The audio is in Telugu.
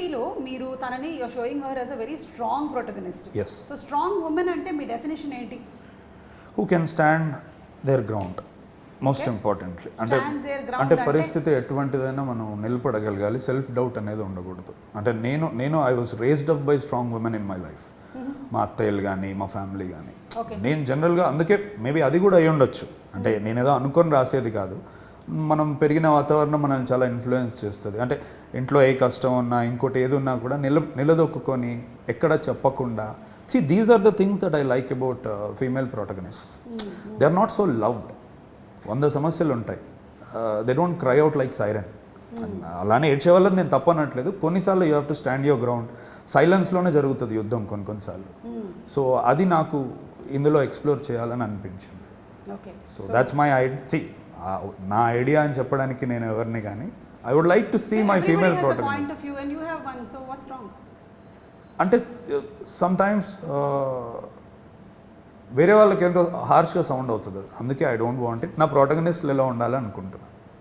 మూవీలో మీరు తనని you're showing her as a very strong protagonist. Yes. So strong women అంటే మీ డెఫినేషన్ ఏంటి? Who can stand their ground most importantly. అంటే Stand their ground అంటే అంటే? పరిస్థితి ఎటువంటిదైనా మనం నిలబడగలగాలి, సెల్ఫ్ డౌట్ అనేది ఉండకూడదు. అంటే నేను I was raised up by strong women in my life. మా అత్తయ్యలు కానీ మా ఫ్యామిలీ కానీ. ఓకే. నేను జనరల్గా అందుకే మేబీ అది కూడా అయి ఉండొచ్చు. అంటే నేనేదో అనుకొని రాసేది కాదు, మనం పెరిగిన వాతావరణం మనల్ని చాలా ఇన్ఫ్లుయెన్స్ చేస్తుంది. అంటే ఇంట్లో ఏ కష్టం ఉన్నా ఇంకోటి ఏది ఉన్నా కూడా నిలదొక్కుని ఎక్కడ చెప్పకుండా. See, these are the things that I like about female protagonists. They are not so loved. 100 సమస్యలు ఉంటాయి. They don't cry out like siren. అలానే ఏడ్చే వాళ్ళని నేను తప్పనట్లేదు. కొన్నిసార్లు you have to stand your ground. సైలెన్స్లోనే జరుగుతుంది యుద్ధం కొన్నిసార్లు. సో అది నాకు ఇందులో ఎక్స్ప్లోర్ చేయాలని అనిపించింది. Okay. So that's my idea. నా ఐడియా అని చెప్పడానికి నేను ఎవరిని కానీ I would like to see my female protagonist. Point of view and you have one, so what's wrong? అంటే సమ్ టైమ్స్ వేరే వాళ్ళకి ఎంతో హార్ష్గా సౌండ్ అవుతుంది. అందుకే ఐ డోంట్ వాంట్ ఇట్. నా ప్రొటగనిస్ట్లు ఎలా ఉండాలని అనుకుంటున్నాను.